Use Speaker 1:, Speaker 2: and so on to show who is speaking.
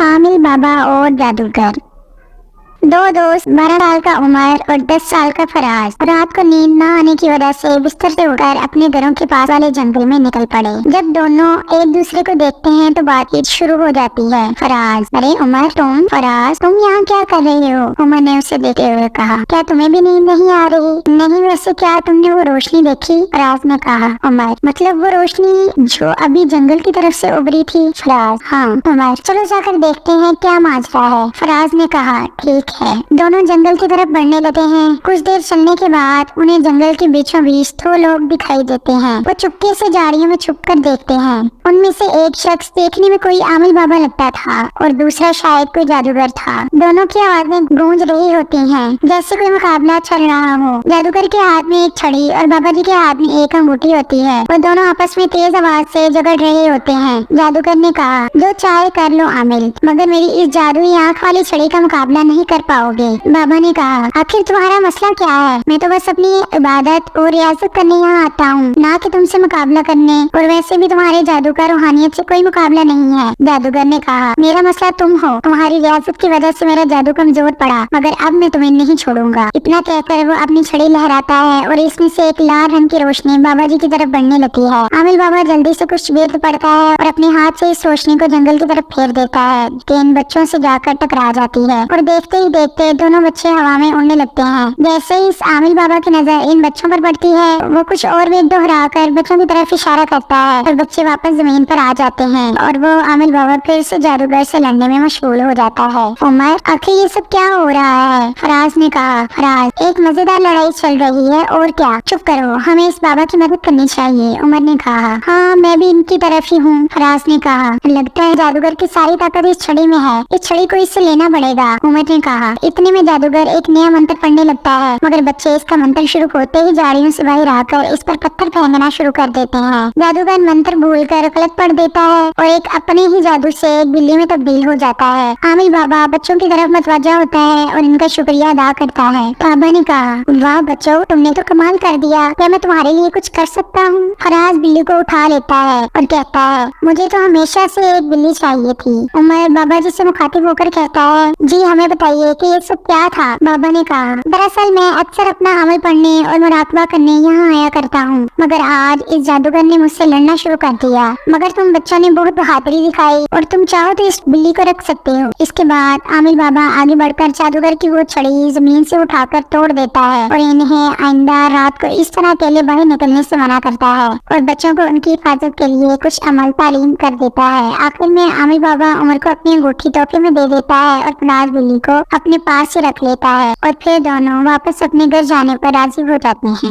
Speaker 1: आमिल बाबा और जादूगर। दो दोस्त 12 साल का उमर और 10 साल का फराज रात को नींद न आने की वजह से बिस्तर से उठकर अपने घरों के पास वाले जंगल में निकल पड़े। जब दोनों एक दूसरे को देखते हैं तो बातचीत शुरू हो जाती है। फराज, अरे उमर, फराज तुम यहाँ क्या कर रही हो? उमर ने उसे देखते हुए कहा, क्या तुम्हें भी नींद नहीं आ रही? नहीं, वैसे क्या तुमने वो रोशनी देखी? फराज ने कहा। उमर, मतलब वो रोशनी जो अभी जंगल की तरफ से उभरी थी? फराज, हाँ। उमर, चलो जाकर देखते हैं क्या माजरा है। फराज ने कहा, ठीक है। दोनों जंगल की तरफ बढ़ने लगे हैं। कुछ देर चलने के बाद उन्हें जंगल के बीचों बीच दो लोग दिखाई देते हैं। वो चुपके से झाड़ियों में छुपकर देखते हैं। उनमें से एक शख्स देखने में कोई आमिल बाबा लगता था और दूसरा शायद कोई जादूगर था। दोनों की आवाजें गूंज रही होती हैं, जैसे कोई मुकाबला चल रहा हो। जादूगर के हाथ में एक छड़ी और बाबा जी के हाथ में एक अंगूठी होती है। वो दोनों आपस में तेज आवाज से झगड़ रहे होते हैं। जादूगर ने कहा, जो चाहे कर लो आमिल, मगर मेरी इस जादुई आँख वाली छड़ी का मुकाबला नहीं कर पाओगे। बाबा ने कहा, आखिर तुम्हारा मसला क्या है? मैं तो बस अपनी इबादत और रियासत करने यहाँ आता हूँ, ना कि तुमसे मुकाबला करने। और वैसे भी तुम्हारे जादू का रूहानियत से कोई मुकाबला नहीं है। जादूगर ने कहा, मेरा मसला तुम हो। तुम्हारी रियासत की वजह से मेरा जादू कमजोर पड़ा, मगर अब मैं तुम्हें नहीं छोड़ूंगा। इतना कहकर वो अपनी छड़ी लहराता है और इसमें से एक लाल रंग की रोशनी बाबा जी की तरफ बढ़ने लगती है। आमिल बाबा जल्दी से कुछ वेद पड़ता है और अपने हाथ से इस रोशनी को जंगल की तरफ फेर देता है, कि इन बच्चों से जाकर टकरा जाती है। और देखते ही देखते दोनों बच्चे हवा में उड़ने लगते हैं। जैसे ही इस आमिल बाबा की नजर इन बच्चों पर पड़ती है, वो कुछ और वेद दोहरा कर बच्चों की तरफ इशारा करता है और बच्चे वापस जमीन पर आ जाते हैं और वो आमिल बाबा फिर से जादूगर से लड़ने में मशगूल हो जाता है। उमर, आखिर ये सब क्या हो रहा है? फराज ने कहा, फराज, एक मजेदार लड़ाई चल रही है और क्या। चुप करो, हमें इस बाबा की मदद करनी चाहिए। उमर ने कहा, हाँ मैं भी इनकी तरफ ही हूँ। फराज ने कहा, लगता है जादूगर की सारी ताकत इस छड़ी में है, इस छड़ी को इससे लेना पड़ेगा। उमर ने कहा, इतने में जादूगर एक नया मंत्र पढ़ने लगता है, मगर बच्चे इसका मंत्र शुरू होते ही झाड़ियों से बाहर आकर इस पर पत्थर फेंकना शुरू कर देते हैं। जादूगर मंत्र भूलकर गलत पढ़ देता है और एक अपने ही जादू से एक बिल्ली में तब्दील हो जाता है। आमिल बाबा बच्चों की तरफ मतवज्जा होता है और इनका शुक्रिया अदा करता है। बाबा ने कहा, वाह बच्चों, तुमने तो कमाल कर दिया, क्या मैं तुम्हारे लिए कुछ कर सकता हूँ? फराज बिल्ली को उठा लेता है और कहता है, मुझे तो हमेशा से एक बिल्ली चाहिए थी। उमर बाबा जी से मुखातिब होकर कहता है, जी हमें बताइए कि ये सब क्या था? बाबा ने कहा, दरअसल मैं अक्सर अपना अमल पढ़ने और मुराकबा करने यहाँ आया करता हूँ, मगर आज इस जादूगर ने मुझसे लड़ना शुरू कर दिया। मगर तुम बच्चों ने बहुत बहादुरी दिखाई और तुम चाहो तो इस बिल्ली को रख सकते हो। इसके बाद आमिल बाबा आगे बढ़कर जादूगर की वो छड़ी जमीन से उठाकर तोड़ देता है और इन्हें आइंदा रात को इस तरह अकेले बाहर निकलने से मना करता है और बच्चों को उनकी हिफाजत के लिए कुछ अमल तालीम कर देता है। आखिर में आमिल बाबा उमर को अपनी अंगूठी तोहफे में दे देता है और फराज बिल्ली को अपने पास ही रख लेता है और फिर दोनों वापस अपने घर जाने पर राजी हो जाते हैं।